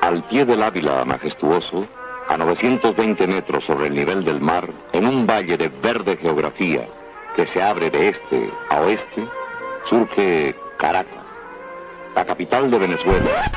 Al pie del Ávila majestuoso, a 920 metros sobre el nivel del mar, en un valle de verde geografía que se abre de este a oeste, surge Caracas, la capital de Venezuela.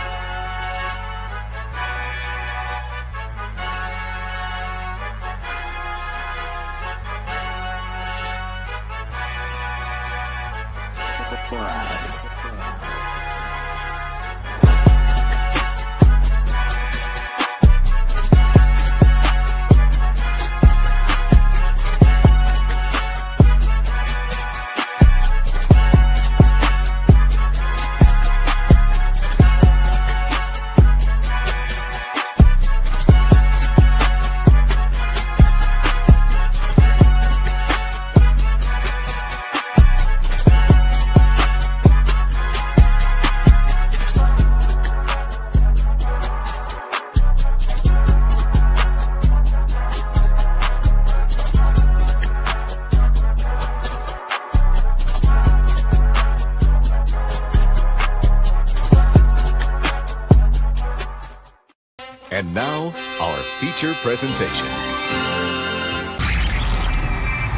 And now, our feature presentation.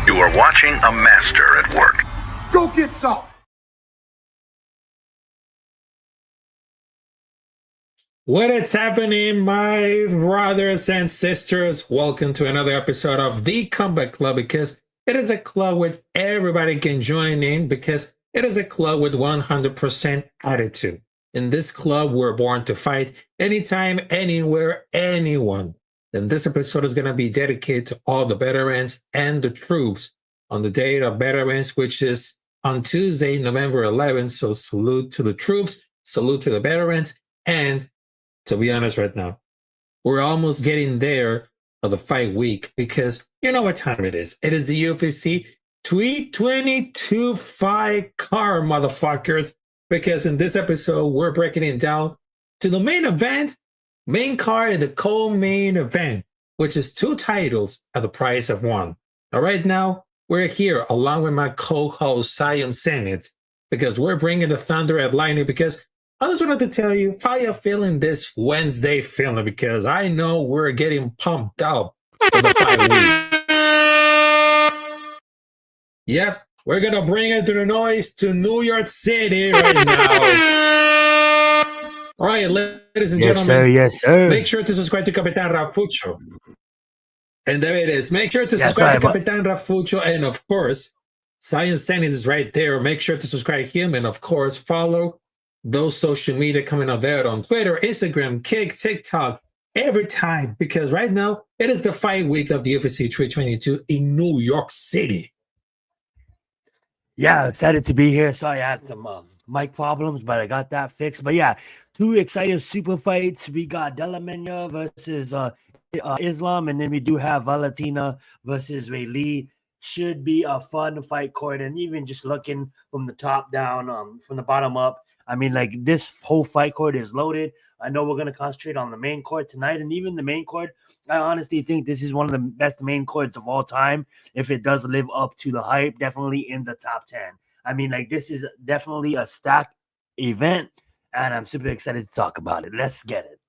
You are watching a master at work. Go get some! What is happening, my brothers and sisters? Welcome to another episode of The Combat Club, because it is a club where everybody can join in, because it is a club with 100% attitude. In this club, we're born to fight anytime, anywhere, anyone. And this episode is going to be dedicated to all the veterans and the troops on the Day of Veterans, which is on Tuesday, November 11th. So salute to the troops, salute to the veterans. And to be honest right now, we're almost getting there of the fight week, because you know what time it is. It is the UFC 322 fight card, motherfuckers. Because in this episode, we're breaking it down to the main event, main card, and the co-main event, which is 2 titles at the price of 1. Now, right now, we're here along with my co-host, Zenith, because we're bringing the thunder at lightning, because I just wanted to tell you how you're feeling this Wednesday feeling, because I know we're getting pumped up for the fight week. Yep. We're going to bring it to the noise to New York City right now. All right, ladies and gentlemen. Yes, sir. Make sure to subscribe to Capitán Rafucho. And there it is. Make sure to subscribe to Capitán Rafucho. And of course, Science Zenith is right there. Make sure to subscribe to him. And of course, follow those social media coming out there on Twitter, Instagram, Kick, TikTok, every time, because right now it is the fight week of the UFC 322 in New York City. Yeah, excited to be here. Sorry, I had some mic problems, but I got that fixed. But yeah, two exciting super fights. We got Delamenya versus Islam, and then we do have Valentina versus Ray Lee. Should be a fun fight card, and even just looking from the top down, from the bottom up. I mean, like this whole fight card is loaded. I know we're gonna concentrate on the main card tonight, and even the main card. I honestly think this is one of the best main cards of all time. If it does live up to the hype, definitely in the top 10. I mean, like this is definitely a stacked event, and I'm super excited to talk about it. Let's get it.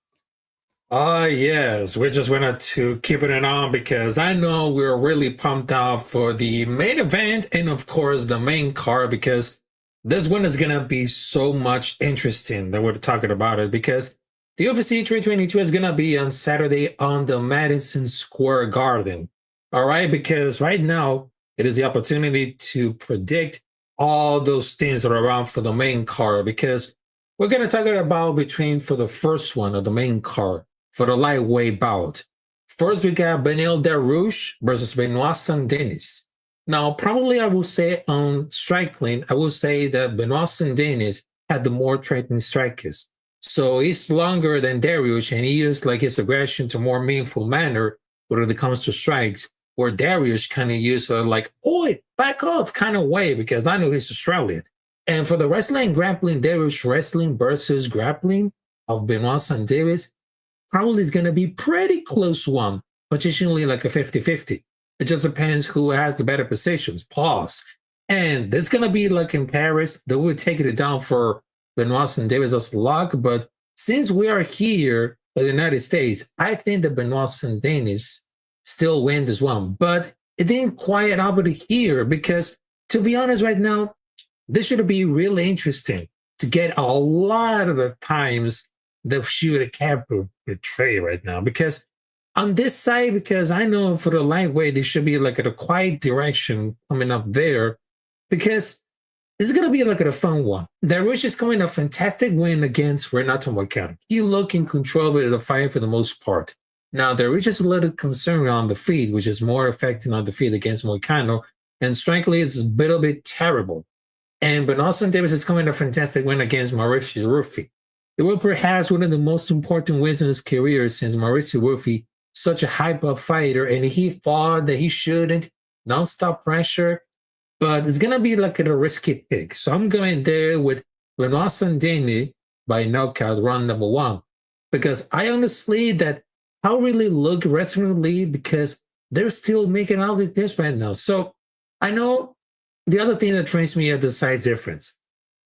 Yes, we just wanted to keep it on because I know we're really pumped up for the main event and of course the main card, because this one is gonna be so much interesting that we're talking about it, because the UFC 322 is gonna be on Saturday on the Madison Square Garden. All right, because right now it is the opportunity to predict all those things that are around for the main card, because we're gonna talk about between for the first one of the main card. For the lightweight bout. First, we got Beneil Dariush versus Benoit Saint-Denis. Now, probably I will say on striking, I will say that Benoit Saint-Denis had the more threatening strikers. So he's longer than Dariush, and he used like his aggression to more meaningful manner when it comes to strikes, where Dariush kind of used like, oi, back off kind of way, because I know he's Australian. And for the wrestling and grappling, Dariush wrestling versus grappling of Benoit Saint-Denis, probably is going to be pretty close one, potentially like a 50-50. It just depends who has the better positions. Pause. And this is going to be like in Paris, they will take it down for Benoit Saint-Denis as luck. But since we are here in the United States, I think that Benoit Saint-Denis still wins this one. But it didn't quite happen here because, to be honest, right now, this should be really interesting to get a lot of the times the shooter can't portray right now, because on this side, because I know for the lightweight, they should be like at a quiet direction coming up there, because this is going to be like a fun one. Dariush is coming a fantastic win against Renato Moicano. He look in control of the fight for the most part. Now, Dariush is a little concerned on the feet, which is more affecting on the feet against Moicano, and strikingly, it's a little bit terrible. And Benoit Saint-Denis is coming a fantastic win against Mauricio Ruffi. It was perhaps one of the most important wins in his career since Mauricio Ruffi, such a hype-up fighter, and he thought that he shouldn't, non-stop pressure, but it's going to be like a risky pick. So I'm going there with Benoit Saint-Denis by knockout round number 1, because I honestly that how really look wrestling league, because they're still making all this right now. So I know the other thing that trains me at the size difference.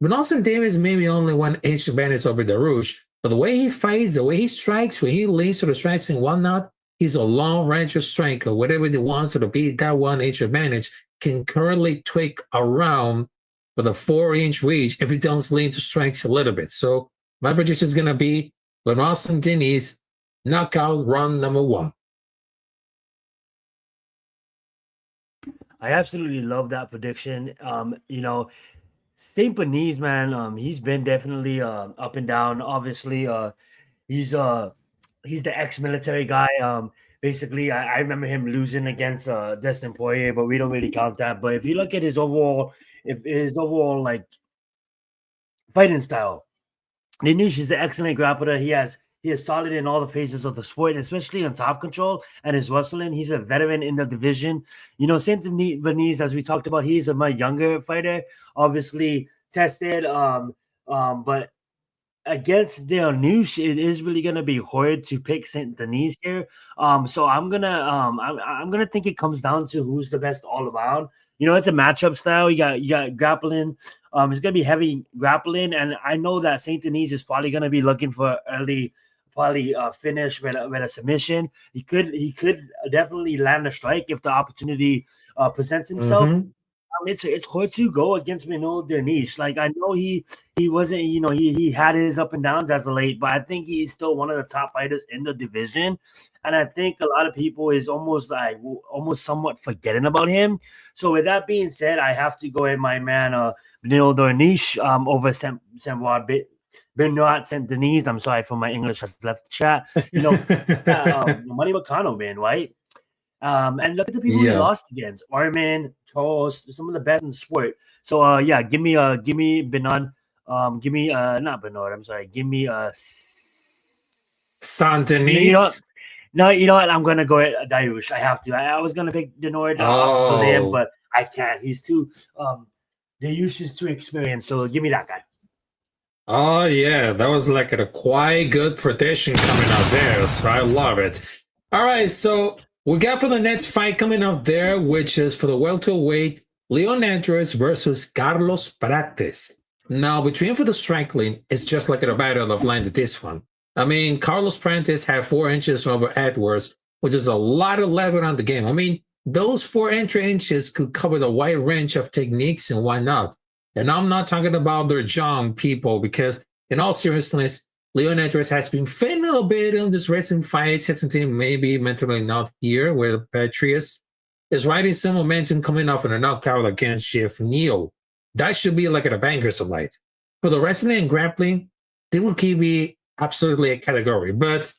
Benoit Saint-Denis maybe only 1 inch advantage over Dariush, but the way he fights, the way he strikes, when he leads to the strikes and whatnot, he's a long-range striker. Whatever he wants to be, that 1 inch advantage can currently tweak around with a 4-inch reach if he does lean to strikes a little bit. So my prediction is going to be Benoit Saint-Denis knockout round number 1. I absolutely love that prediction. Saint Denis, man, he's been definitely up and down. Obviously, he's the ex-military guy. Basically, I remember him losing against Dustin Poirier, but we don't really count that. But if you look at his overall like fighting style, Danish is an excellent grappler. He is solid in all the phases of the sport, especially on top control and his wrestling. He's a veteran in the division. Saint Denis, as we talked about, he's a much younger fighter, obviously tested. But against Dariush, it is really gonna be hard to pick Saint Denis here. So I'm gonna think it comes down to who's the best all around. It's a matchup style. You got grappling. It's gonna be heavy grappling, and I know that Saint Denis is probably gonna be looking for early. Probably finish with a submission. He could definitely land a strike if the opportunity presents himself. Mm-hmm. It's hard to go against Beneil Dariush. Like I know he wasn't, he had his up and downs as of late, but I think he's still one of the top fighters in the division. And I think a lot of people is almost somewhat forgetting about him. So with that being said, I have to go with my man Beneil Dariush over Benoit Saint Denis. I'm sorry for my English has left the chat. Money McConnell, man, right? And look at the people he lost against: Armin, Charles, some of the best in the sport. So give me Benoit. Give me not Benoit. I'm sorry. Give me Saint Denis. You know what? I'm gonna go at Dariush. I have to. I was gonna pick Benoit off him, but I can't. He's too. Dariush is too experienced. So give me that guy. Oh yeah, that was like a quite good prediction coming out there. So I love it. All right, so we got for the next fight coming out there, which is for the welterweight Leon Edwards versus Carlos Prates. Now, between for the striking, it's just like a battle of land this one. I mean, Carlos Prates had 4 inches over Edwards, which is a lot of level on the game. I mean, those 4 inches could cover the wide range of techniques and why not. And I'm not talking about their young people because, in all seriousness, Leon Edwards has been failing a little bit in this recent fights, hesitating maybe mentally not here, where Patrice is riding some momentum coming off in a knockout against Jeff Neal. That should be like a banker's light. For the wrestling and grappling, they will keep me absolutely a category, but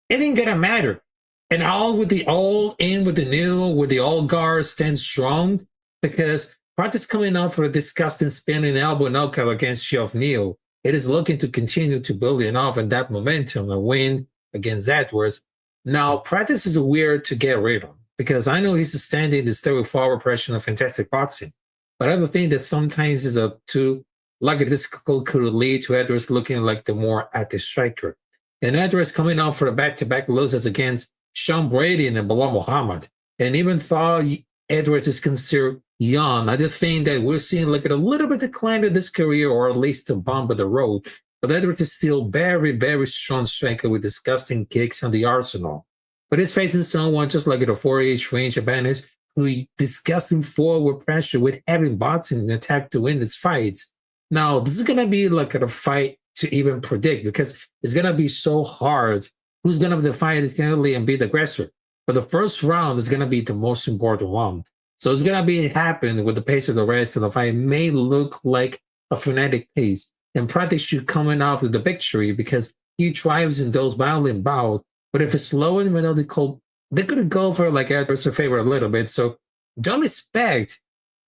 it ain't gonna matter. And all with the old in with the new, with the old guard stand strong, because Prates coming out for a disgusting spinning elbow knockout against Jeff Neal. It is looking to continue to build enough and that momentum and win against Edwards. Now, Prates is weird to get rid of because I know he's standing the steroid forward pressure of fantastic boxing. But I have a thing that sometimes is too difficult could lead to Edwards looking like the more active striker. And Edwards coming out for a back-to-back losses against Sean Brady and Bilal Muhammad. And even though Edwards is considered young, I just think that we're seeing like a little bit decline of this career, or at least a bump of the road. But Edwards is still very, very strong striker with disgusting kicks on the arsenal. But he's facing someone just like at a 4-inch range advantage who disgusting forward pressure with heavy boxing and attack to win his fights. Now, this is going to be like a fight to even predict because it's going to be so hard. Who's going to be the fighter and be the aggressor? But the first round is going to be the most important one. So it's going to be happen with the pace of the rest of the fight. It may look like a frenetic pace. And Prates should coming out with the victory because he thrives in those battling bouts. But if it's slow and methodical, they're going to go for like Edwards' favor a little bit. So don't expect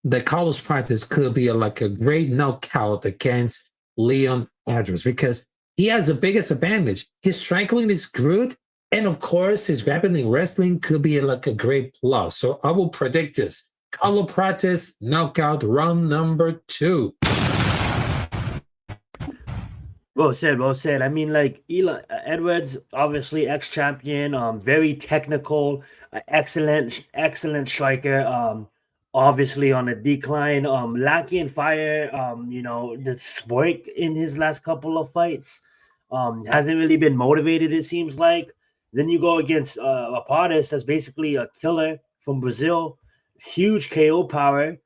that Carlos Prates could be like a great knockout against Leon Edwards because he has the biggest advantage. His striking is good. And of course, his grappling wrestling could be like a great plus. So I will predict this. Carlos Prates knockout round number 2. Well said, well said. I mean, like Edwards, obviously ex-champion, very technical, excellent striker. Obviously on a decline, lacking fire. The spark in his last couple of fights. Hasn't really been motivated. It seems like. Then you go against a Prates that's basically a killer from Brazil, huge KO power.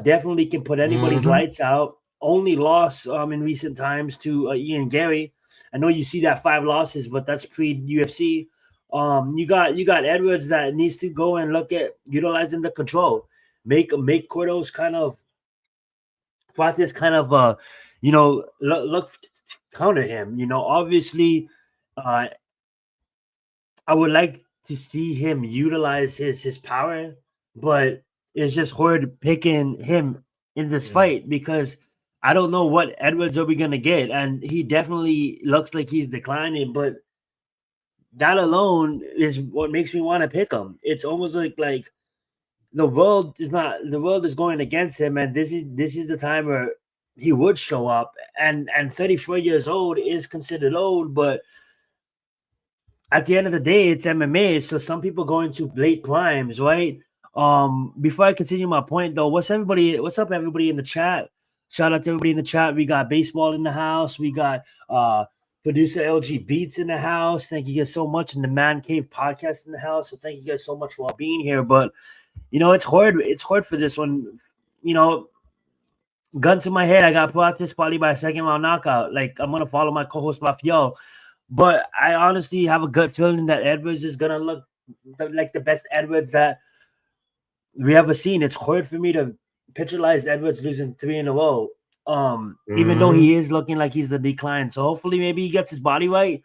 Definitely can put anybody's lights out. Only loss in recent times to Ian Gary. I know you see that 5 losses, but that's pre-UFC. You got Edwards that needs to go and look at utilizing the control. Make Cordo's kind of Prates kind of look counter him. Obviously I would like to see him utilize his power, but it's just hard picking him in this fight because I don't know what Edwards are we going to get. And he definitely looks like he's declining, but that alone is what makes me want to pick him. It's almost like the world is going against him. And this is the time where he would show up, and 34 years old is considered old, but at the end of the day, it's MMA. So some people go into late primes, right? Before I continue my point though, what's up everybody in the chat? Shout out to everybody in the chat. We got baseball in the house. We got producer LG Beats in the house. Thank you guys so much. And the Man Cave podcast in the house. So thank you guys so much for being here. But it's hard. It's hard for this one. Gun to my head, I got Prates probably by a second round knockout. Like I'm gonna follow my co-host Rafucho. But I honestly have a gut feeling that Edwards is gonna look like the best Edwards that we ever seen. It's hard for me to picturize Edwards losing 3 in a row. Even though he is looking like he's the decline. So hopefully maybe he gets his body right.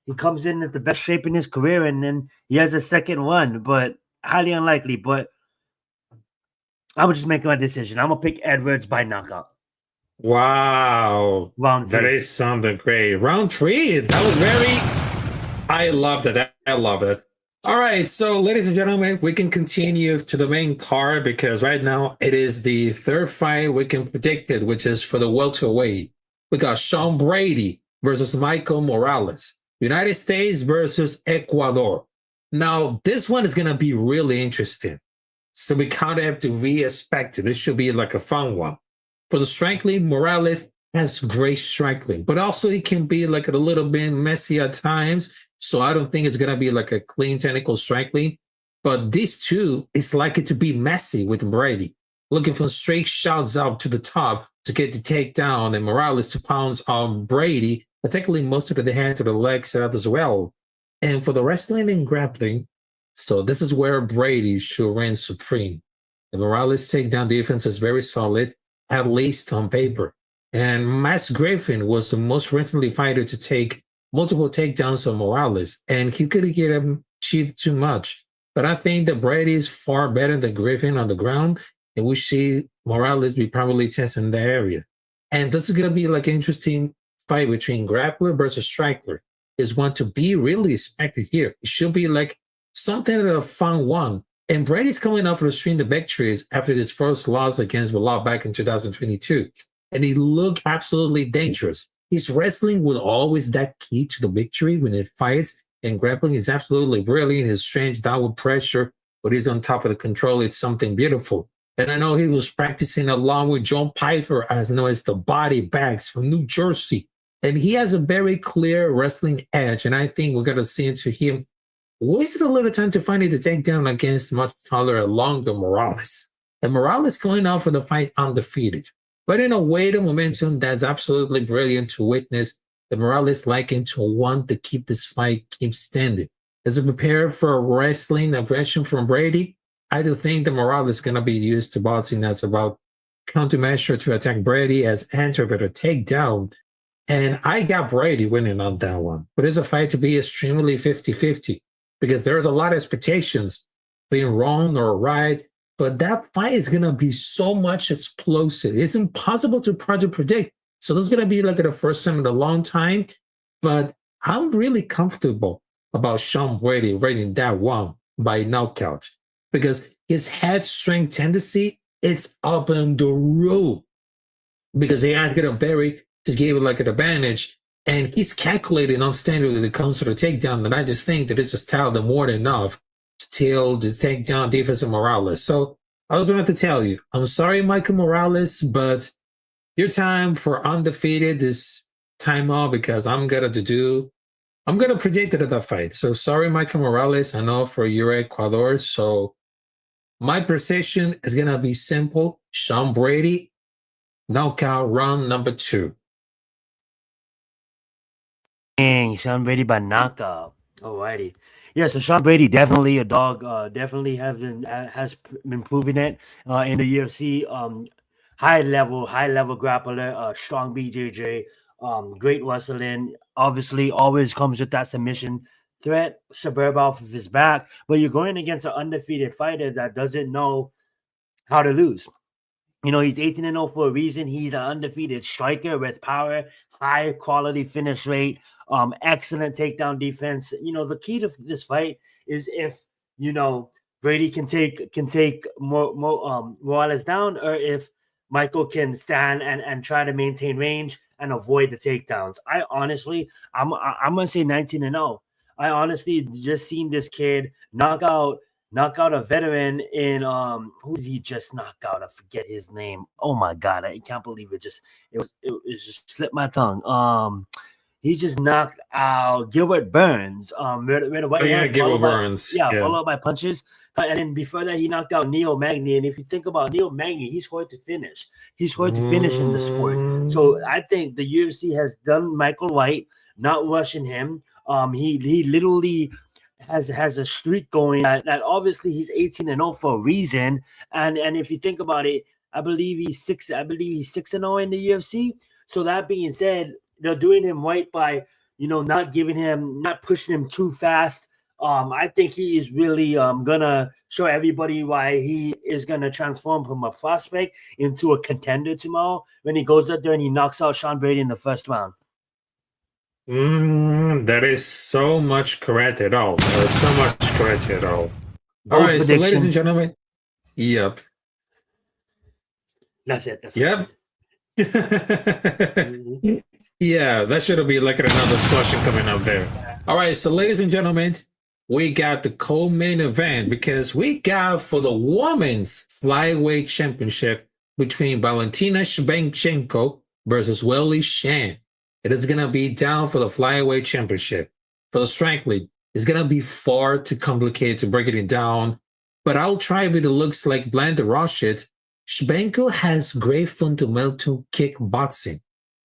He comes in at the best shape in his career, and then he has a second one, but highly unlikely. But I'm just making my decision. I'm gonna pick Edwards by knockout. Wow. Round 3. That is something great. Round 3. That was I love that. I love it. All right. So, ladies and gentlemen, we can continue to the main card because right now it is the third fight we can predict it, which is for the welterweight. We got Sean Brady versus Michael Morales. United States versus Ecuador. Now, this one is going to be really interesting. So we kind of have to re-expect it. This should be like a fun one. For the striking, Morales has great striking, but also he can be like a little bit messy at times. So I don't think it's going to be like a clean technical striking. But these two, it's likely to be messy with Brady. Looking for straight shots up to the top to get the takedown, and Morales to pounce on Brady, particularly most of the hand to the leg side as well. And for the wrestling and grappling, so this is where Brady should reign supreme. The Morales takedown defense is very solid, at least on paper. And Max Griffin was the most recently fighter to take multiple takedowns on Morales, and he couldn't get him achieved too much. But I think that Brady is far better than Griffin on the ground, and we see Morales be probably testing the area. And this is going to be like an interesting fight between grappler versus striker. Is one to be really expected here. It should be like something of a fun one. And Brady's coming off of a string of victories after his first loss against Bilal back in 2022. And he looked absolutely dangerous. His wrestling was always that key to the victory when it fights, and grappling is absolutely brilliant. His strange downward pressure, but he's on top of the control. It's something beautiful. And I know he was practicing along with John Pfeiffer, as known as the Body Bags from New Jersey. And he has a very clear wrestling edge, and I think we're going to see into him wasted a little time to find it to take down against much taller and longer Morales. And Morales going out for the fight undefeated. But in a way, the momentum that's absolutely brilliant to witness, the Morales liking to want to keep this fight keep standing. As we prepare for wrestling aggression from Brady, I do think the Morales is going to be used to boxing that's about countermeasure to attack Brady as enter but a takedown. And I got Brady winning on that one. But it's a fight to be extremely 50-50 because there's a lot of expectations being wrong or right. But that fight is going to be so much explosive. It's impossible to predict. So this is going to be like the first time in a long time. But I'm really comfortable about Sean Brady winning that one by knockout because his head strength tendency, it's up on the roof because he has got a very to give it like an advantage, and he's calculating on standard when it comes to the takedown. And I just think that it's a style that more than enough to tell the takedown defense of Morales. So I was going to tell you, I'm sorry, Michael Morales, but your time for undefeated is time off because I'm going to predict it at that fight. So sorry, Michael Morales. I know for your Ecuador. So my precision is going to be simple. Sean Brady, knockout round number 2. Dang, Sean Brady by knockout. Alrighty. Yeah, so Sean Brady definitely a dog. Definitely has been proving it in the UFC. High level grappler. Strong BJJ. Great wrestling. Obviously, always comes with that submission threat. Suburb off of his back, but you're going against an undefeated fighter that doesn't know how to lose. You know, he's 18-0 for a reason. He's an undefeated striker with power, high quality finish rate, excellent takedown defense. You know, the key to this fight is if, you know, Brady can take Morales down, or if Michael can stand and try to maintain range and avoid the takedowns. I'm gonna say 19-0. I honestly just seen this kid knock out a veteran in who did he just knock out? I forget his name. Oh my god, I can't believe it just just slipped my tongue. He just knocked out Gilbert Burns. Gilbert Burns. Followed by punches. And then before that, he knocked out Neil Magny. And if you think about Neil Magny, he's going to finish. He's going to finish in the sport. So I think the UFC has done Michael White, not rushing him. He literally has a streak going that obviously he's 18-0 for a reason. And if you think about it, I believe he's 6-0 in the UFC. So that being said, they're doing him right by not pushing him too fast. I think he is really gonna show everybody why he is gonna transform from a prospect into a contender tomorrow when he goes out there and he knocks out Sean Brady in the first round. That is so much correct at all. There's so much correct at all. All right, so ladies and gentlemen, yep. That's it. Yep. Yeah, that should be like another discussion coming up there. All right, so ladies and gentlemen, we got the co-main event because we got for the women's flyweight championship between Valentina Shevchenko versus Weili Shan. It is going to be down for the flyweight championship. For the strength league, it's going to be far too complicated to break it down, but I'll try with the looks like blind to rush it. Shevchenko has great fundamental kickboxing,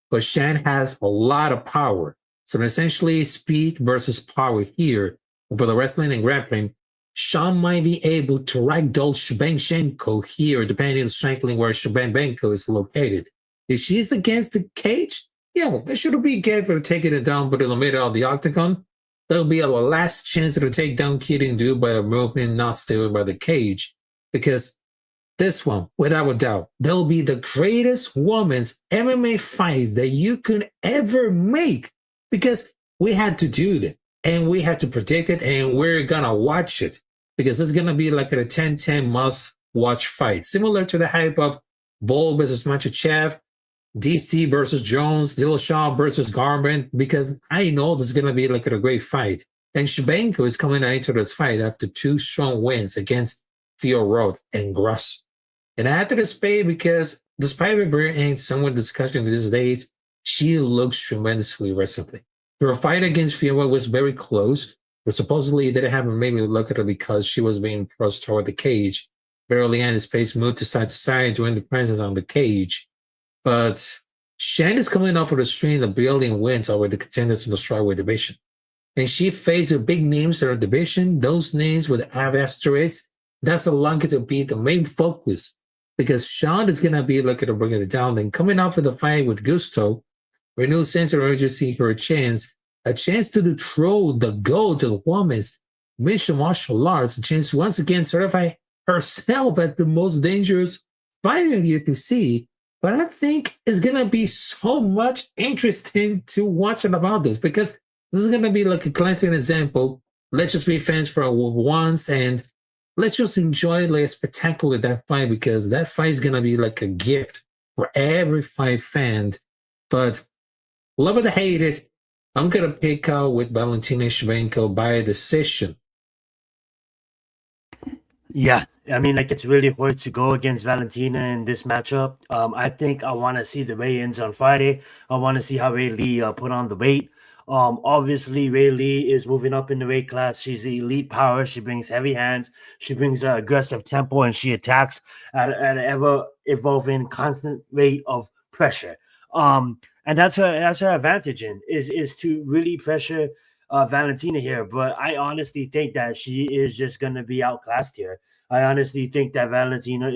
but Shan has a lot of power. So essentially speed versus power here. For the wrestling and grappling, Shan might be able to ragdoll Shevchenko here, depending on the strength where Shevchenko is located. If she's against the cage, yeah, they should be good for taking it down, but in the middle of the octagon, there'll be a last chance to take down Keating Dude by a movement not steered by the cage. Because this one, without a doubt, there'll be the greatest women's MMA fights that you could ever make. Because we had to do that. And we had to predict it, and we're going to watch it. Because it's going to be like a 10-10 must-watch fight. Similar to the hype of Bull versus Makhachev, DC versus Jones, Dillashaw versus Garment, because I know this is going to be like a great fight. And Shevchenko is coming into this fight after 2 strong wins against Theo Roth and Gross. And I had to display because despite there being somewhat discussion these days, she looks tremendously wrestling. Her fight against Fiora was very close, but supposedly it didn't happen maybe look at her because she was being thrust toward the cage. Barely and his pace moved to side during the presence on the cage. But Shan is coming off of the string of building wins over the contenders in the strawweight division. And she faced the big names in her division, those names with asterisks. That's longer to be the main focus because Shan is going to be looking to bring it down. Then coming off of the fight with Gusto, renewed sense of urgency for a chance to dethrone the GOAT of the women's mixed martial arts, a chance to once again certify herself as the most dangerous fighter you can see. But I think it's going to be so much interesting to watch about this because this is going to be like a cleansing example. Let's just be fans for once and let's just enjoy like a spectacular that fight because that fight is going to be like a gift for every fight fan. But love it or hate it, I'm going to pick out with Valentina Shevchenko by decision. Yeah, I mean, like it's really hard to go against Valentina in this matchup. I think I want to see the weigh-ins on Friday. I want to see how Ray Lee put on the weight. Obviously, Ray Lee is moving up in the weight class. She's the elite power. She brings heavy hands. She brings an aggressive tempo, and she attacks at an ever-evolving, constant rate of pressure. And that's her advantage is to really pressure Valentina here. But I honestly think that she is just going to be outclassed here. I honestly think that Valentina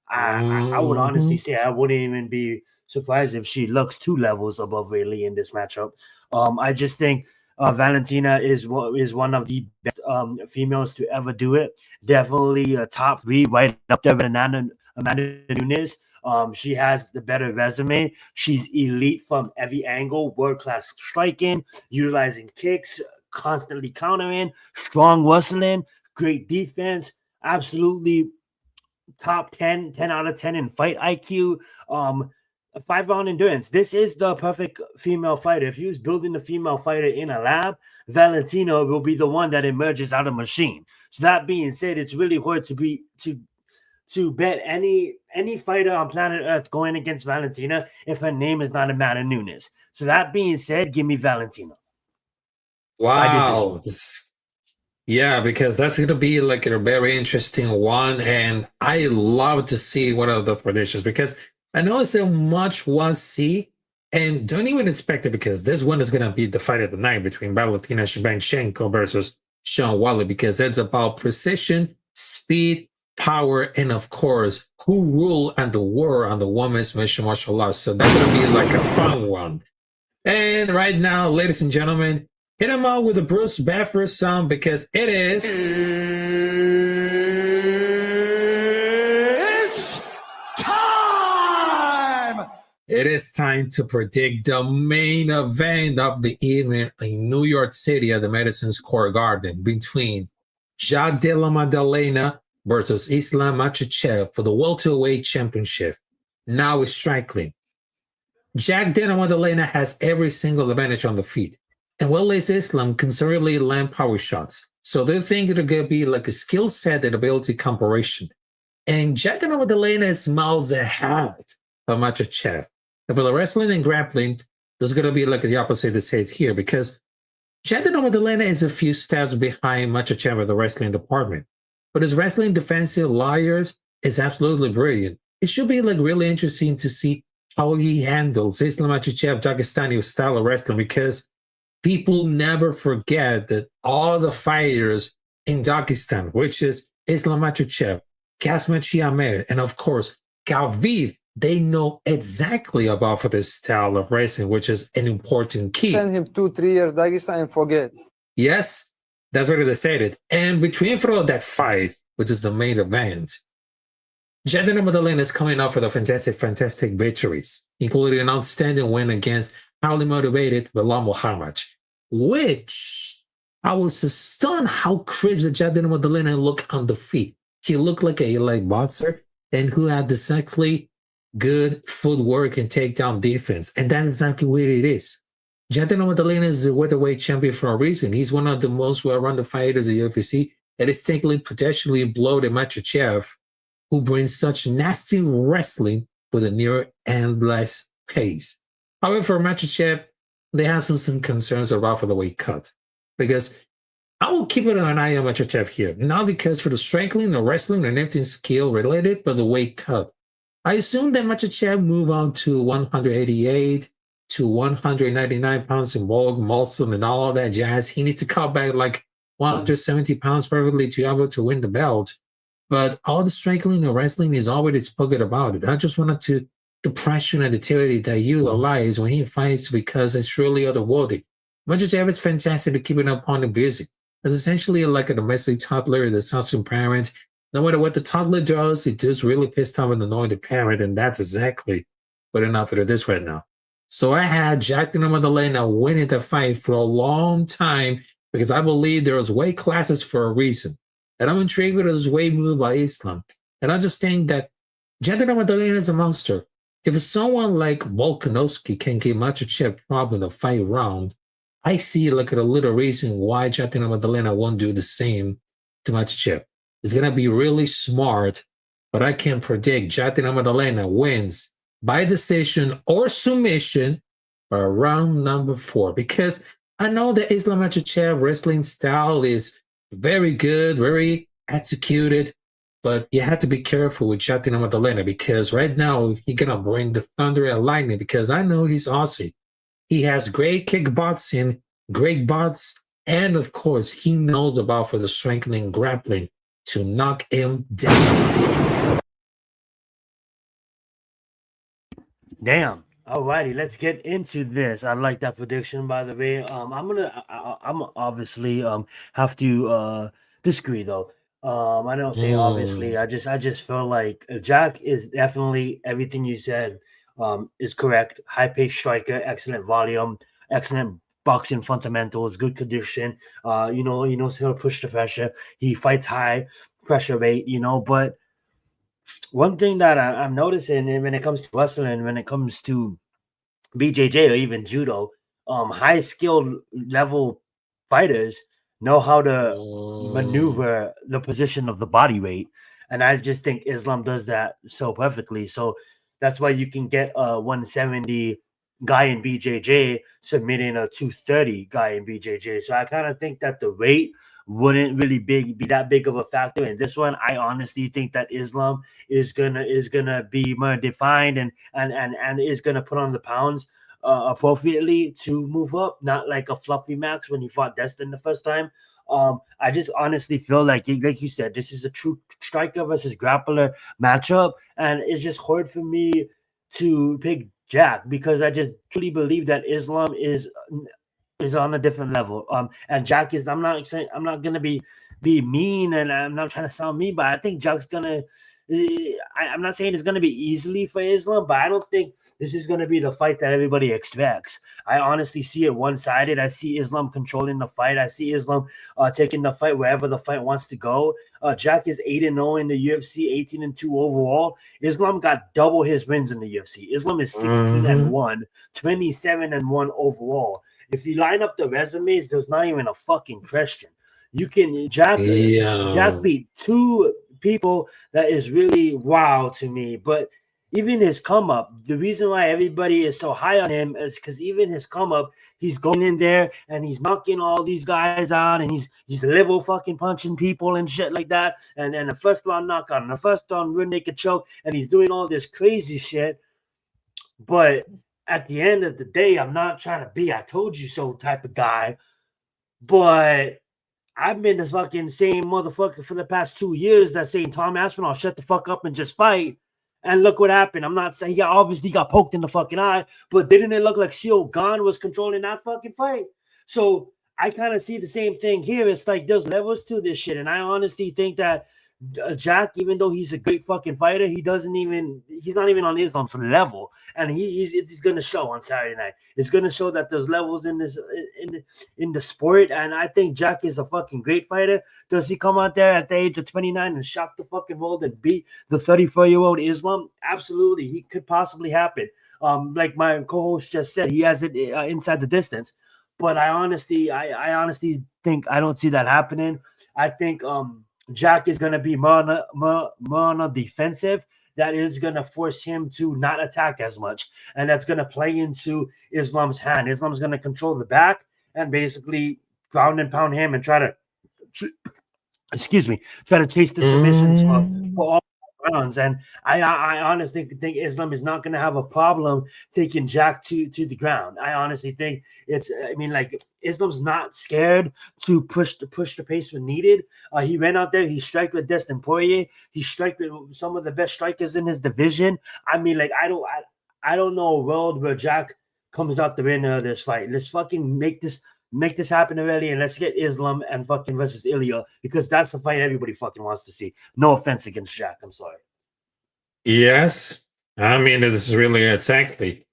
I would honestly say I wouldn't even be surprised if she looks 2 levels above Ray Lee in this matchup. I just think Valentina is one of the best females to ever do it. Definitely a top 3 right up there with Amanda Nunes. She has the better resume. She's elite from every angle, world-class striking, utilizing kicks, constantly countering, strong wrestling, great defense, absolutely top 10 out of 10 in fight IQ, a 5-round endurance. This is the perfect female fighter. If you was building the female fighter in a lab, Valentina will be the one that emerges out of machine. So that being said, it's really hard to bet any fighter on planet Earth going against Valentina if her name is not Amanda Nunes. So that being said, give me Valentina. Wow. Yeah, because that's going to be like a very interesting one. And I love to see one of the predictions because I know it's a much want see and don't even expect it because this one is going to be the fight of the night between Valentina Shevchenko versus Sean Wally because it's about precision, speed, power, and of course, who rule and the war on the women's mixed martial arts. So that's gonna be like a fun one. And right now, ladies and gentlemen, hit him out with the Bruce Buffer song because it is. It's time! It is time to predict the main event of the evening in New York City at the Madison Square Garden between Jack Della Maddalena versus Islam Makhachev for the welterweight championship. Now it's striking. Jack Della Maddalena has every single advantage on the feet. And well-laced Islam can certainly land power shots. So they're thinking they're going to be like a skill set and ability comparison. And Jack Della Maddalena is miles ahead of Makhachev. And for the wrestling and grappling, there's going to be like the opposite to say here because Jack Della Maddalena is a few steps behind Makhachev in the wrestling department. But his wrestling defensive liars is absolutely brilliant. It should be like really interesting to see how he handles Islam Makhachev Dagestani style of wrestling because people never forget that all the fighters in Dagestan, which is Islam Makhachev, Kasmet Chiamer, and of course, Galviv, they know exactly about for this style of wrestling, which is an important key. Send him 2-3 years Dagestan and forget. Yes, that's what they decided. And between for that fight, which is the main event, Jack Della Maddalena is coming off with a fantastic victories, including an outstanding win against highly motivated Bilal Muhammad, which I was stunned how crisp Jack Della Maddalena looked on the feet. He looked like a elite boxer and who had exactly good footwork and takedown defense. And that's exactly what it is. Jack Della Maddalena is a welterweight champion for a reason. He's one of the most well-rounded fighters in UFC and is technically potentially below the Makhachev, who brings such nasty wrestling with a near endless pace. However, Makhachev, they have some concerns about for the weight cut. Because I will keep an eye on Makhachev here. Not because for the strengthening, the wrestling, and everything skill related, but the weight cut. I assume that Makhachev move on to 188 to 199 pounds in bulk, muscle, and all of that jazz. He needs to cut back like 170 pounds perfectly to be able to win the belt. But all the strengthening and wrestling is already spoken about it. I just wanted to the pressure and the utility that you realize when he fights because it's really otherworldly. Makhachev is fantastic to keeping up on the busy. It's essentially like a domestic toddler that sounds to parent. No matter what the toddler does, it does really piss off and annoy the parent, and that's exactly what enough it is right now. So I had Jack Della Maddalena winning the fight for a long time because I believe there was weight classes for a reason. And I'm intrigued with his weight move by Islam. And I just think that Jack Della Maddalena is a monster. If someone like Volkanovski can give Makhachev problem the fight round, I see like a little reason why Jack Della Maddalena won't do the same to Makhachev. It's going to be really smart, but I can predict Jack Della Maddalena wins by decision or submission for round number 4 because I know that Islam Makhachev wrestling style is very good, very executed, but you have to be careful with Jack Della Maddalena because right now he's going to bring the thunder and lightning because I know he's Aussie. He has great kickboxing, great butts, and of course, he knows about for the strengthening grappling to knock him down. Damn. Alrighty, let's get into this. I like that prediction, by the way. I'm obviously have to disagree though. I don't say obviously. I just feel like Jack is definitely everything you said is correct. High paced striker, excellent volume, excellent boxing fundamentals, good condition. He knows how to push the pressure. He fights high pressure rate. But one thing that I'm noticing when it comes to wrestling, when it comes to BJJ or even judo, high skilled level fighters know how to maneuver the position of the body weight. And I just think Islam does that so perfectly. So that's why you can get a 170 guy in BJJ submitting a 230 guy in BJJ. So I kind of think that the weight wouldn't really be that big of a factor in this one. I honestly think that Islam is gonna be more defined and is gonna put on the pounds appropriately to move up, not like a fluffy max when he fought Destin the first time. I just honestly feel like you said, this is a true striker versus grappler matchup, and it's just hard for me to pick Jack because I just truly believe that Islam is on a different level. And Jack is. I'm not saying I'm not gonna be mean, and I'm not trying to sound mean, but I think Jack's gonna. I'm not saying it's gonna be easily for Islam, but I don't think this is going to be the fight that everybody expects. I honestly see it one-sided. I see Islam controlling the fight. I see Islam taking the fight wherever the fight wants to go. Jack is 8-0 in the UFC, 18-2 overall. Islam got double his wins in the UFC. Islam is 16-1, 27-1 overall. If you line up the resumes, there's not even a fucking question. You can Jack beat two people that is really wow to me, but even his come up, the reason why everybody is so high on him is because even his come up, he's going in there and he's knocking all these guys out, and he's level fucking punching people and shit like that. And then the first round knockout and the first round rear naked choke, and he's doing all this crazy shit. But at the end of the day, I'm not trying to be I told you so type of guy, but I've been this fucking same motherfucker for the past 2 years that's saying Tom Aspinall, shut the fuck up and just fight. And look what happened. I'm not saying he obviously got poked in the fucking eye, but didn't it look like Seal Gon was controlling that fucking fight? So I kind of see the same thing here. It's like there's levels to this shit. And I honestly think that Jack, even though he's a great fucking fighter, he's not even on Islam's level. And he's going to show on Saturday night. It's going to show that there's levels in this in the sport. And I think Jack is a fucking great fighter. Does he come out there at the age of 29 and shock the fucking world and beat the 34-year-old Islam? Absolutely. He could possibly happen. Like my co-host just said, he has it inside the distance. But I honestly think I don't see that happening. I think Jack is going to be more on a defensive. That is going to force him to not attack as much. And that's going to play into Islam's hand. Islam's going to control the back and basically ground and pound him and try to chase the submissions for all rounds. And I honestly think Islam is not going to have a problem taking Jack to the ground. I honestly think Islam's not scared to push the pace when needed. He ran out there, he striked with Destin Poirier, he striked with some of the best strikers in his division. I don't know a world where Jack comes out the winner of this fight. Let's fucking make this happen already, and let's get Islam and fucking versus Ilya, because that's the fight everybody fucking wants to see. No offense against Jack, I'm sorry. Yes, I mean, this is really exactly.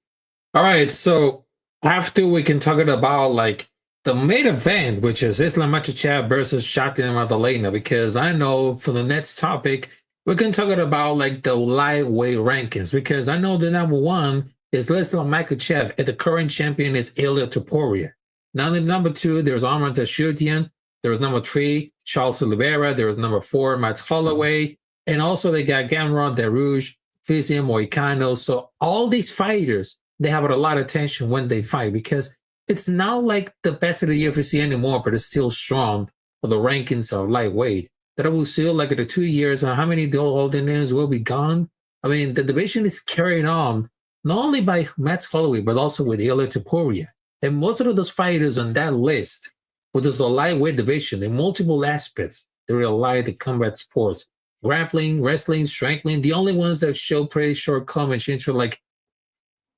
All right, so after we can talk about like the main event, which is Islam Makhachev versus Shaktin Madalena, because I know for the next topic, we can talk about like the lightweight rankings, because I know the number one is Islam Makhachev, and the current champion is Ilya Topuria. Now, in number 2, there's Arman Tashutian. There's number 3, Charles Oliveira. There's number 4, Max Holloway. And also they got Gamrot, Darouche, Fizia Moicano. So all these fighters, they have a lot of tension when they fight, because it's not like the best of the UFC anymore, but it's still strong for the rankings of lightweight. That I will see like in the 2 years, how many old names will be gone. I mean, the division is carried on not only by Max Holloway, but also with Ilya Topuria. And most of those fighters on that list, which is a lightweight division in multiple aspects, they rely on the combat sports, grappling, wrestling, strangling. The only ones that show pretty shortcomings into, like,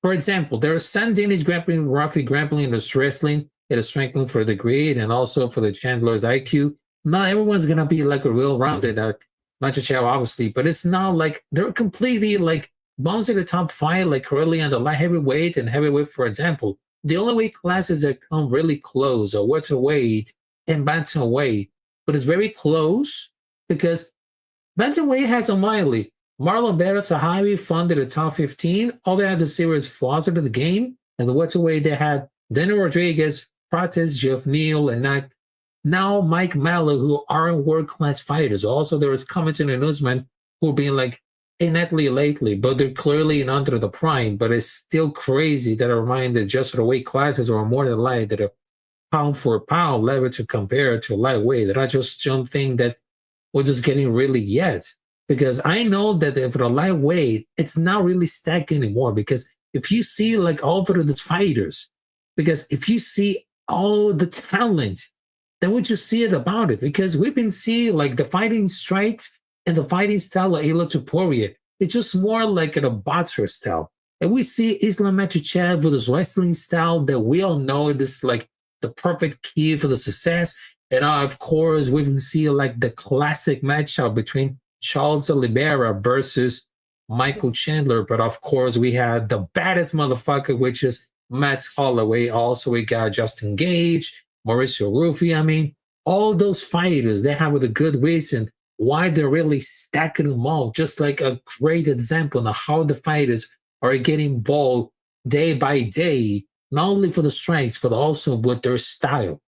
for example, there are some Danish grappling, roughly grappling, there's wrestling, there's strangling for the grade, and also for the Chandler's IQ. Not everyone's gonna be like a real rounded Makhachev, obviously, but it's not like they're completely like bones at the top 5, like currently on the light heavyweight and heavyweight, for example. The only weight classes that come really close are welterweight and bantamweight, but it's very close because bantamweight has a Miley. Marlon Barrett's a highly funded at top 15. All they had to say was flaws into the game. And the welterweight, they had Daniel Rodriguez, Prates, Jeff Neal, and now Mike Mallow, who aren't world-class fighters. Also, there was Covington and Usman who are being like inactive lately, but they're clearly in under the prime. But it's still crazy that I remind that just the weight classes are more than light that a pound for pound level to compare to lightweight. That I just don't think that we're just getting really yet. Because I know that for the lightweight, it's not really stacked anymore. Because if you see like all of these fighters, because if you see all the talent then we just see it about it, because we've been seeing like the fighting strikes and the fighting style of Ilia Topuria. It's just more like a boxer style. And we see Islam Makhachev with his wrestling style that we all know this is like the perfect key for the success. And of course, we can see like the classic matchup between Charles Oliveira versus Michael Chandler. But of course, we had the baddest motherfucker, which is Max Holloway. Also, we got Justin Gage, Mauricio Ruffi. I mean, all those fighters, they have a good reason why they're really stacking them all. Just like a great example of how the fighters are getting involved day by day, not only for the strengths, but also with their style.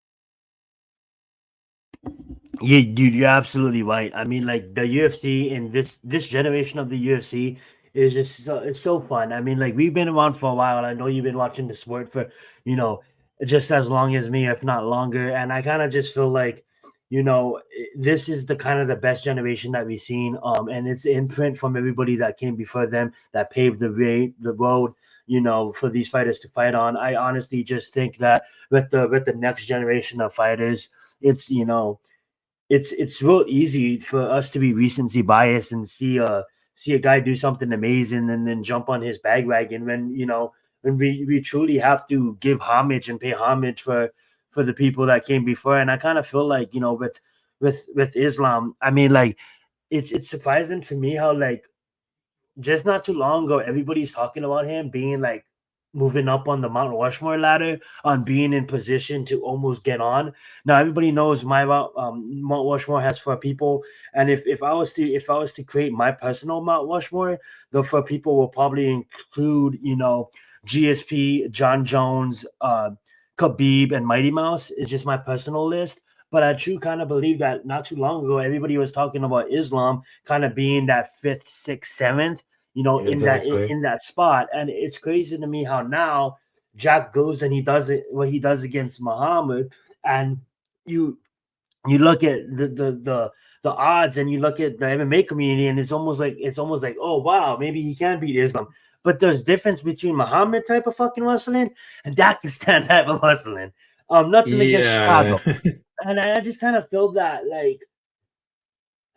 Yeah, dude, you're absolutely right. I mean, like the UFC and this generation of the UFC is just it's so fun. I mean, like we've been around for a while. I know you've been watching the sport for, you know, just as long as me, if not longer. And I kind of just feel like, this is the kind of the best generation that we've seen. And it's imprint from everybody that came before them that paved the road, for these fighters to fight on. I honestly just think that with the next generation of fighters, it's it's real easy for us to be recency biased and see a guy do something amazing and then jump on his bandwagon when we truly have to give homage and pay homage for the people that came before. And I kind of feel like with Islam, I mean, like it's surprising to me how like just not too long ago everybody's talking about him being like moving up on the Mount Rushmore ladder, on being in position to almost get on. Now everybody knows my Mount Rushmore has 4 people, and if I was to create my personal Mount Rushmore, the 4 people will probably include GSP, John Jones, Khabib, and Mighty Mouse. It's just my personal list. But I truly kind of believe that not too long ago everybody was talking about Islam kind of being that 5th, 6th, 7th. Exactly. In that spot. And it's crazy to me how now Jack goes and he does it what he does against Muhammad, and you look at the odds and you look at the MMA community, and it's almost like oh wow, maybe he can beat Islam. But there's difference between Muhammad type of fucking wrestling and Dakistan type of wrestling. Nothing against Chicago. And I just kind of feel that like,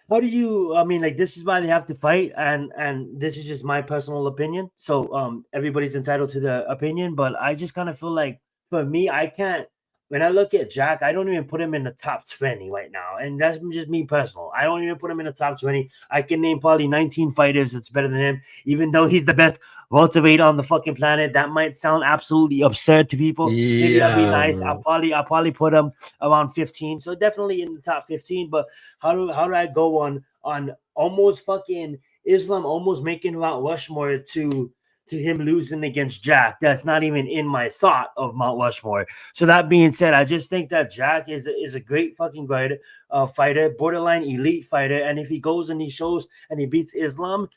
how do you? I mean, like this is why they have to fight, and this is just my personal opinion. So everybody's entitled to their opinion, but I just kind of feel like for me, I can't. When I look at Jack, I don't even put him in the top 20 right now, and that's just me personal. I don't even put him in the top 20. I can name probably 19 fighters that's better than him, even though he's the best welterweight on the fucking planet. That might sound absolutely absurd to people. Maybe that'd be nice. I'll probably put him around 15. So definitely in the top 15. But how do I go on almost fucking Islam almost making Mount Rushmore to him losing against Jack? That's not even in my thought of Mount Rushmore. So that being said, I just think that Jack is a great fucking fighter, borderline elite fighter. And if he goes and he shows and he beats Islam,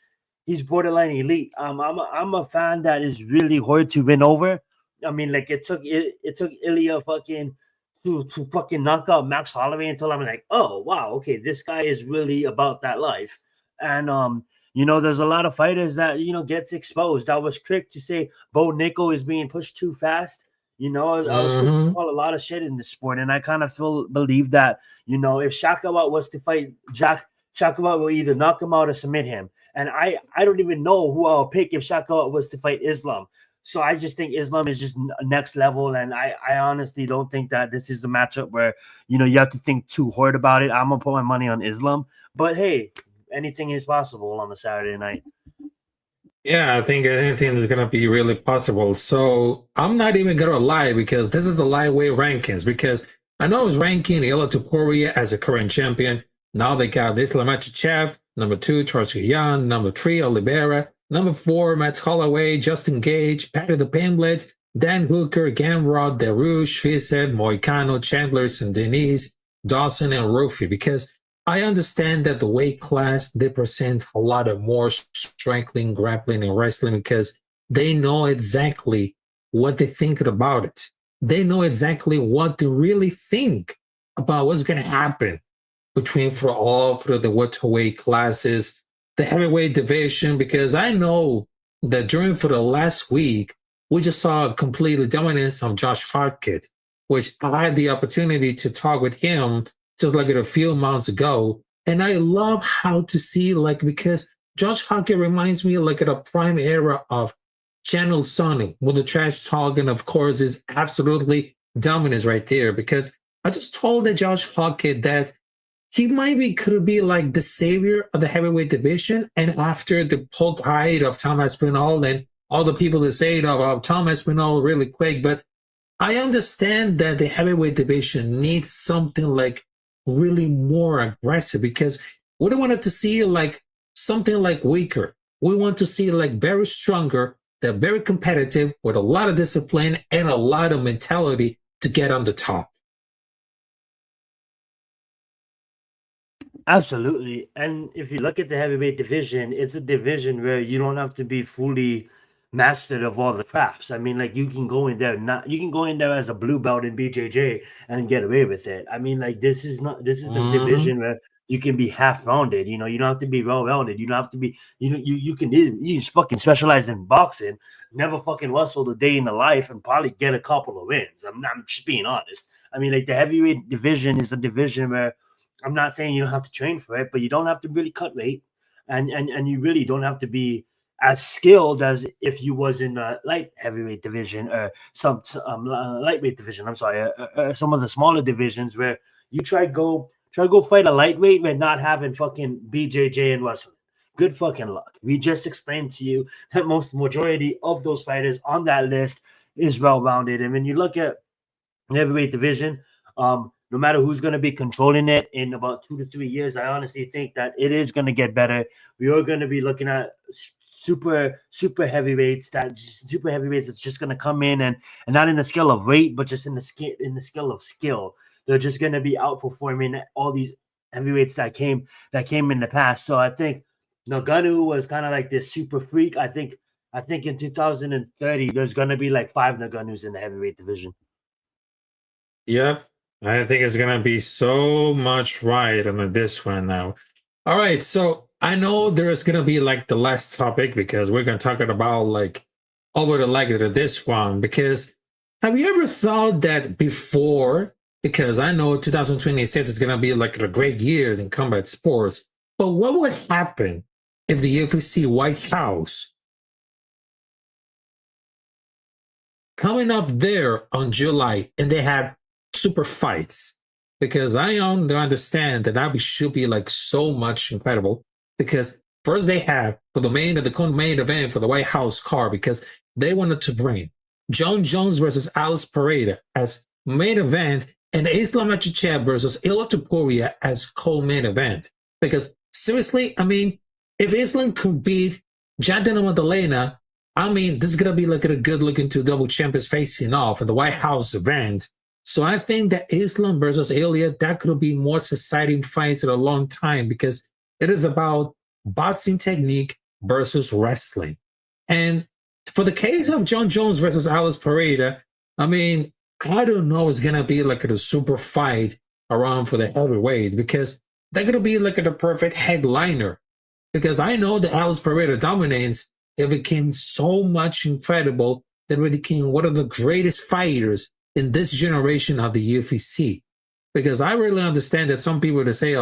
he's borderline elite. I'm a fan that is really hard to win over. I mean, like it took Ilya fucking to fucking knock out Max Holloway until I'm like, oh wow, okay, this guy is really about that life. And there's a lot of fighters that gets exposed. I was quick to say Bo Nickel is being pushed too fast. I was quick to call a lot of shit in the sport, and I kind of believe that if Shakawa was to fight Jack, Shakawa will either knock him out or submit him. And I don't even know who I'll pick if Shakawa was to fight Islam. So I just think Islam is just next level, and I honestly don't think that this is a matchup where you have to think too hard about it. I'm gonna put my money on Islam, but hey, anything is possible on a Saturday night. Yeah, I think anything is gonna be really possible. So I'm not even gonna lie, because this is the lightweight rankings, because I know I was ranking Ilia Topuria as a current champion. Now they got Islam Makhachev, number 2, Charles Guillen, number 3, Oliveira, number 4, Max Holloway, Justin Gage, Patty the Pimlet, Dan Hooker, Gamrod, Darush, Fizet, Moicano, Chandler, and Denise, Dawson, and Ruffi, because I understand that the weight class, they present a lot of more striking, grappling, and wrestling, because they know exactly what they're thinking about it. They know exactly what they really think about what's going to happen between for the welterweight classes, the heavyweight division, because I know that for the last week, we just saw a complete dominance of Josh Hartkett. which I had the opportunity to talk with him just like a few months ago. And I love how to see, like, because Josh Hockey reminds me like at a prime era of Channel Sonic with the trash talk, and of course is absolutely dominance right there. Because I just told the Josh Hockey that he could be like the savior of the heavyweight division. And after the poke eye of Tom Aspinall and all the people that say it of Tom Aspinall really quick, but I understand that the heavyweight division needs something like really more aggressive, because we don't want it to see like something like weaker. We want to see like very stronger, they're very competitive with a lot of discipline and a lot of mentality to get on the top. Absolutely. And if you look at the heavyweight division, it's a division where you don't have to be fully mastered of all the crafts. I mean, like you can go in there as a blue belt in BJJ and get away with it. I mean, like this is the division where you can be half rounded. You know, you don't have to be well rounded. You don't have to be, you can just fucking specialize in boxing, never fucking wrestle a day in the life, and probably get a couple of wins. I'm just being honest. I mean, like the heavyweight division is a division where I'm not saying you don't have to train for it, but you don't have to really cut weight, and you really don't have to be as skilled as if you was in the light heavyweight division or some lightweight division. I'm sorry, some of the smaller divisions where you try go fight a lightweight with not having fucking BJJ and wrestling. Good fucking luck. We just explained to you that majority of those fighters on that list is well-rounded, and when you look at the heavyweight division, no matter who's going to be controlling it in about 2 to 3 years, I honestly think that it is going to get better. We are going to be looking at super heavyweights that's just going to come in and not in the scale of weight, but just in the scale of skill. They're just going to be outperforming all these heavyweights that came in the past. So I think Nagano was kind of like this super freak. I think in 2030 there's going to be like 5 Naganus in the heavyweight division. Yep. I think it's going to be so much right on this one now. All right. So I know there is going to be like the last topic, because we're going to talk about like over the leg of this one. Because have you ever thought that before, because I know 2026 is going to be like a great year in combat sports, but what would happen if the UFC White House coming up there on July and they have super fights? Because I understand that should be like so much incredible, because first they have for the main event for the White House card, because they wanted to bring John Jones versus Alice Pereira as main event and Islam Makhachev versus Ilia Topuria as co-main event. Because seriously, I mean, if Islam could beat Jadina Magdalena, I mean, this is going to be like a good looking two double champions facing off at the White House event. So I think that Islam versus Ilia, that could be more exciting fights in a long time, because it is about boxing technique versus wrestling. And for the case of John Jones versus Alice Pereira, I mean, I don't know, it's going to be like a super fight around for the heavyweight, because they're going to be like the perfect headliner. Because I know that Alice Pereira dominates, it became so much incredible that it became one of the greatest fighters in this generation of the UFC. Because I really understand that some people to say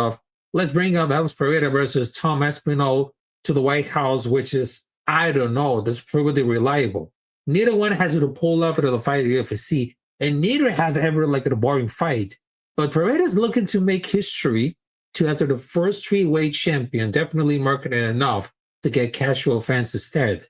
let's bring up Alice Pereira versus Tom Aspinall to the White House, which is, I don't know, that's pretty reliable. Neither one has to pull off to the fight of the UFC, and neither has ever like a boring fight. But Pereira is looking to make history to answer the first three-weight champion, definitely marketed enough to get casual fans instead.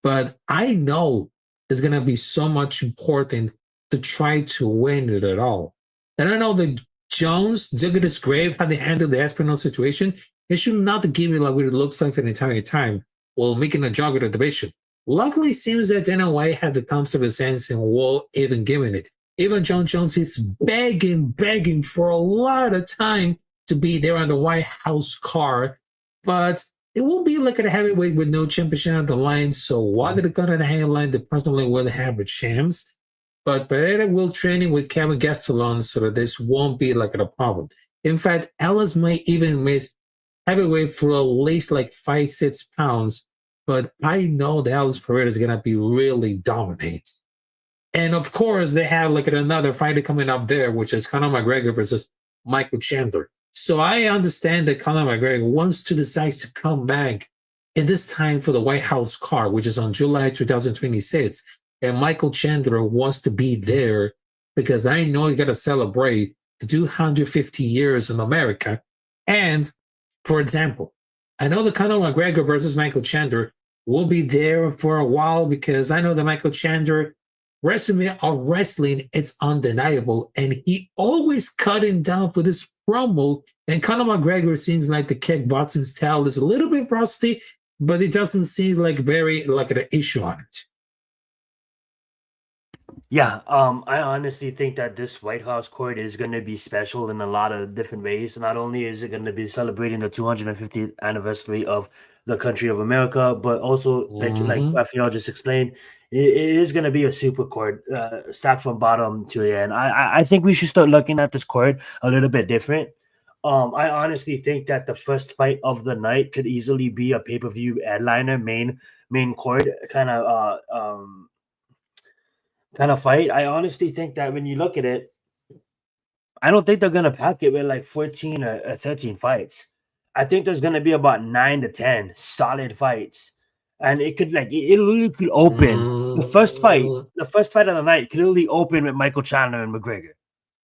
But I know it's going to be so much important to try to win it at all. And I know that Jones dug at his grave how they handled the Aspinall situation. It should not give you like what it looks like for the entire time while making a jog of the division. Luckily, it seems that Dana White had to come to the sense and will even giving it. Even John Jones is begging for a lot of time to be there on the White House card. But it will be like a heavyweight with no championship on the line. So while they're going to the headline, they personally will have a chance. But Pereira will training with Kevin Gastelum, so that this won't be like a problem. In fact, Alice might even miss heavyweight for at least like 5-6 pounds. But I know that Alice Pereira is going to be really dominant. And of course, they have like another fighter coming up there, which is Conor McGregor versus Michael Chandler. So I understand that Conor McGregor wants to decide to come back in this time for the White House card, which is on July 2026. And Michael Chandler wants to be there because I know you got to celebrate the 250 years in America. And for example, I know the Conor McGregor versus Michael Chandler will be there for a while because I know that Michael Chandler wrestling, it's undeniable. And he always cutting down for this promo. And Conor McGregor seems like the kickboxing style is a little bit rusty, but it doesn't seem like very like an issue on it. Yeah, I honestly think that this White House court is going to be special in a lot of different ways. Not only is it going to be celebrating the 250th anniversary of the country of America, but also, like Rafael just explained, it is going to be a super court, stacked from bottom to the end. I think we should start looking at this court a little bit different. I honestly think that the first fight of the night could easily be a pay-per-view headliner, main court kind of fight. I honestly think that when you look at it, I don't think they're going to pack it with like 14 or 13 fights. I think there's going to be about 9 to 10 solid fights. And it could it literally could open the first fight of the night could literally open with Michael Chandler and McGregor.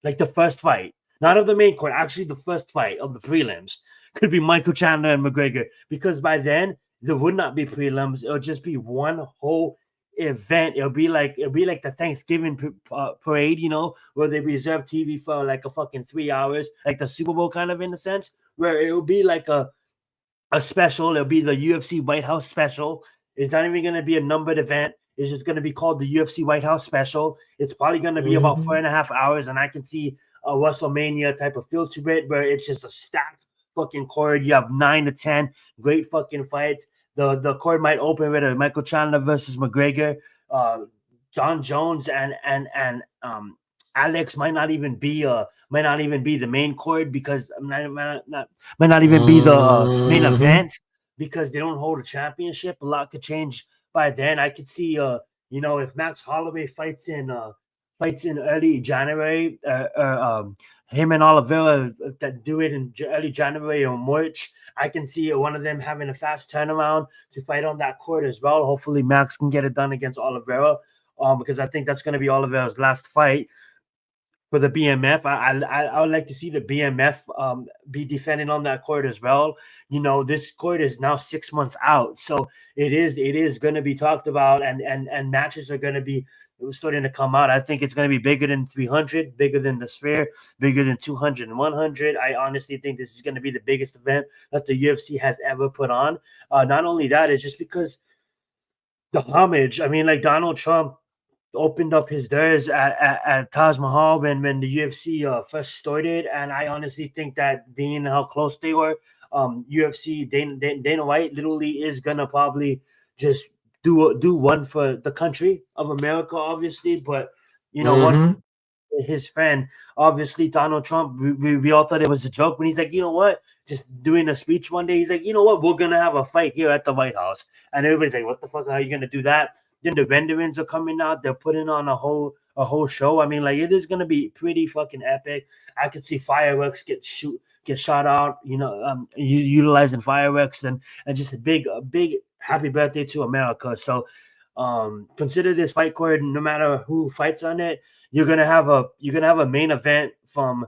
Like the first fight, not of the main court, actually the first fight of the prelims could be Michael Chandler and McGregor, because by then there would not be prelims. It'll just be one whole event. It'll be like the Thanksgiving parade, where they reserve TV for like a fucking 3 hours, like the Super Bowl kind of, in a sense, where it'll be like a special. It'll be the UFC White House special. It's not even going to be a numbered event. It's just going to be called the UFC White House special. It's probably going to be about 4.5 hours, and I can see a WrestleMania type of feel to it, where it's just a stacked fucking card. You have 9 to 10 great fucking fights. The card might open with a Michael Chandler versus McGregor. John Jones and Alex might not even be the main card, because might not even be the main event, because they don't hold a championship. A lot could change by then. I could see if Max Holloway fights in early January, him and Oliveira that do it in early January or March, I can see one of them having a fast turnaround to fight on that court as well. Hopefully Max can get it done against Oliveira, because I think that's going to be Oliveira's last fight for the BMF. I would like to see the BMF be defending on that court as well. This court is now 6 months out, so it is going to be talked about, and matches are going to be starting to come out. I think it's going to be bigger than 300, bigger than the Sphere, bigger than 200 and 100. I honestly think this is going to be the biggest event that the UFC has ever put on. Not only that, it's just because the homage. I mean, like Donald Trump opened up his doors at Taj Mahal when the UFC first started, and I honestly think that, being how close they were, UFC Dana White literally is gonna probably just do one for the country of America, obviously, but one his friend, obviously Donald Trump. We all thought it was a joke when he's like, just doing a speech one day, he's like, we're gonna have a fight here at the White House, and everybody's like, what the fuck, how are you gonna do that? Then the renderings are coming out. They're putting on a whole show. I mean, like, it is gonna be pretty fucking epic. I could see fireworks get shot out. Utilizing fireworks, and just a big happy birthday to America. So, consider this fight card. No matter who fights on it, you're gonna have a main event from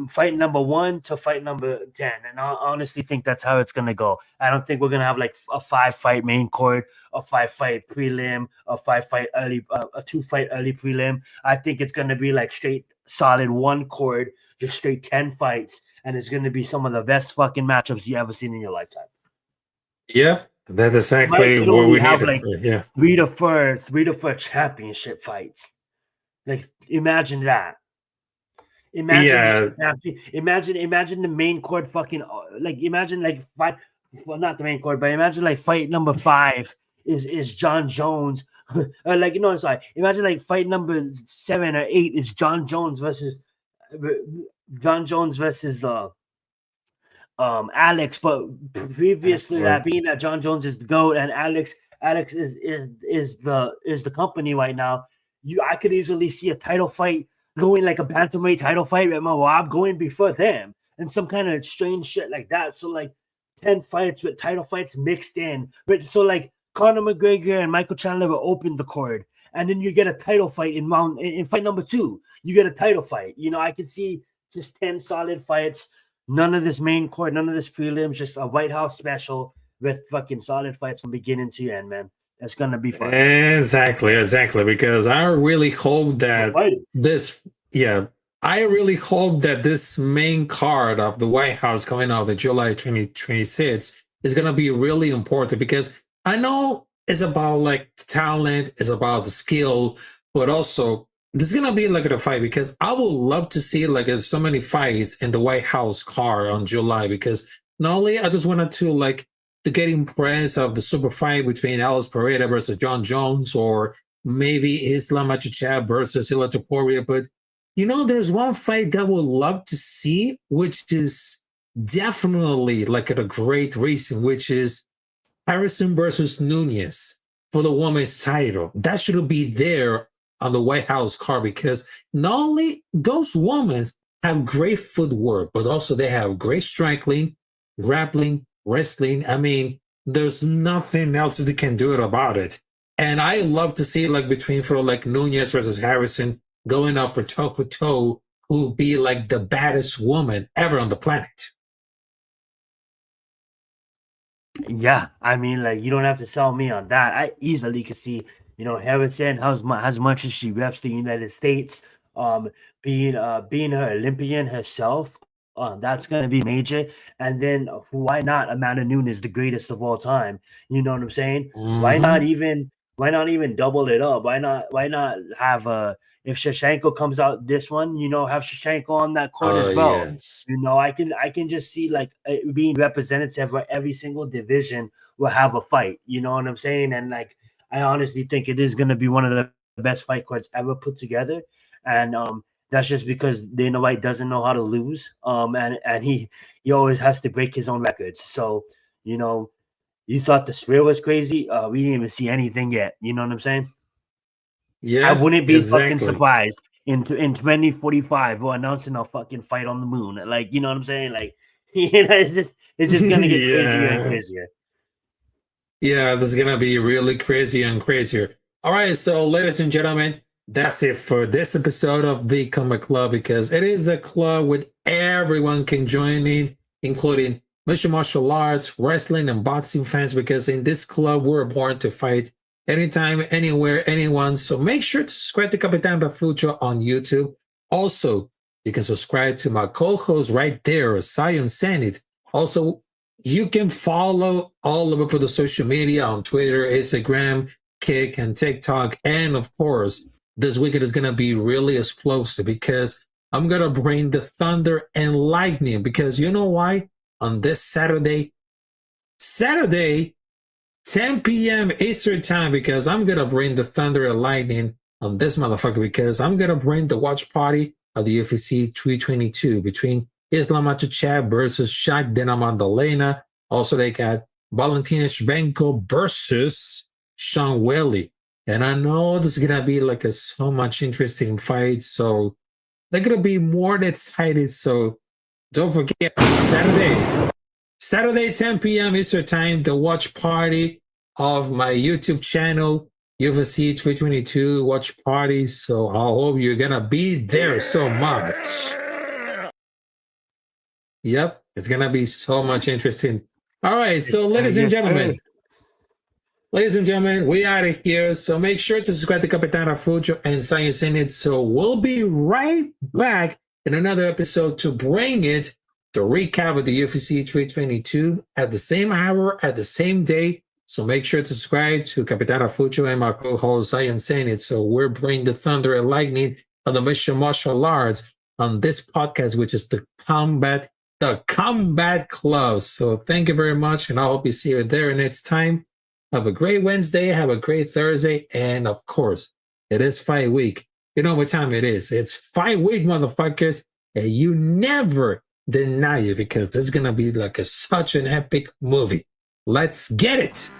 fight number 1 to fight number 10, and I honestly think that's how it's gonna go. I don't think we're gonna have like a 5-fight main card, a 5-fight prelim, a 5-fight early, a 2-fight early prelim. I think it's gonna be like straight solid 1 card, just straight 10 fights, and it's gonna be some of the best fucking matchups you ever seen in your lifetime. Yeah, that's exactly what we have. Like 3 to 4 championship fights. Like, imagine that. Imagine the main court fucking, like, imagine like fight. Well, not the main court, but imagine like fight number 5 is John Jones, or like, sorry. Imagine like fight number 7 or 8 is John Jones versus Alex. But previously, that being that John Jones is the GOAT and Alex Alex is the company right now. I could easily see a title fight going, like a bantamweight title fight with Mawab going before them, and some kind of strange shit like that. So like 10 fights with title fights mixed in. But so like Conor McGregor and Michael Chandler will open the card, and then you get a title fight in fight number 2. You get a title fight. I could see just 10 solid fights. None of this main card, none of this prelims, just a White House special with fucking solid fights from beginning to end, man. It's gonna be fun. Exactly. Because I really hope that I really hope that this main card of the White House coming out of July 2026 is gonna be really important, because I know it's about like the talent, it's about the skill, but also there's gonna be like a fight, because I would love to see like so many fights in the White House card on July, because not only I just wanted to get impressed of the super fight between Alex Pereira versus John Jones, or maybe Islam Makhachev versus Ilia Topuria, but there's one fight that I would love to see, which is definitely like a great reason, which is Harrison versus Nunez for the women's title. That should be there on the White House card, because not only those women have great footwork, but also they have great striking, grappling, wrestling. I mean, there's nothing else they can do about it. And I love to see like between for like Nunez versus Harrison going up for toe-to-toe, who would be like the baddest woman ever on the planet. Yeah, I mean, like, you don't have to sell me on that. I easily could see, Harrison, as much as she reps the United States, being her Olympian herself, that's gonna be major. And then why not Amanda Nunes, the greatest of all time? You know what I'm saying? Mm-hmm. Why not even double it up? Why not have if Shevchenko comes out this one, have Shevchenko on that court as well. Yes. I can just see like being representative where every single division will have a fight. You know what I'm saying? And like, I honestly think it is going to be one of the best fight cards ever put together. And that's just because Dana White doesn't know how to lose. And he always has to break his own records. So, you thought the sphere was crazy. We didn't even see anything yet. You know what I'm saying? Yeah, I wouldn't be fucking surprised in 2045 we're announcing a fucking fight on the moon. Like, you know what I'm saying? Like, it's just gonna get crazier and crazier. Yeah, this is gonna be really crazy and crazier. All right, so ladies and gentlemen, that's it for this episode of the Combat Club, because it is a club where everyone can join in, including mixed martial arts, wrestling, and boxing fans, because in this club we're born to fight. Anytime, anywhere, anyone. So make sure to subscribe to Capitán Rafucho on YouTube. Also, you can subscribe to my co-host right there, Zenith. Also, you can follow all of it for the social media on Twitter, Instagram, Kick, and TikTok. And of course, this weekend is going to be really explosive, because I'm going to bring the thunder and lightning. Because you know why? On this Saturday, 10 p.m. Eastern time, because I'm going to bring the thunder and lightning on this motherfucker, because I'm going to bring the watch party of the UFC 322 between Islam Makhachev versus Shaq Dinamandalena. Also, they got Valentina Shevchenko versus Sean Welly. And I know this is going to be like so much interesting fight. So they're going to be more than excited. So don't forget, Saturday, 10 p.m. Eastern time, the watch party of my YouTube channel, UFC 322 watch party. So I hope you're going to be there so much. Yep, it's going to be so much interesting. All right, so ladies and gentlemen, we out of here. So make sure to subscribe to Capitán Rafucho and Zenith. So we'll be right back in another episode to bring it, the recap of the UFC 322 at the same hour, at the same day. So make sure to subscribe to Capitán Rafucho and my co-host Zenith. So we're bringing the thunder and lightning of the mixed martial arts on this podcast, which is the Combat Club. So thank you very much, and I hope you see you there next time. Have a great Wednesday, have a great Thursday, and of course, it is fight week. You know what time it is. It's fight week, motherfuckers, and you never deny it, because this is going to be like such an epic movie. Let's get it.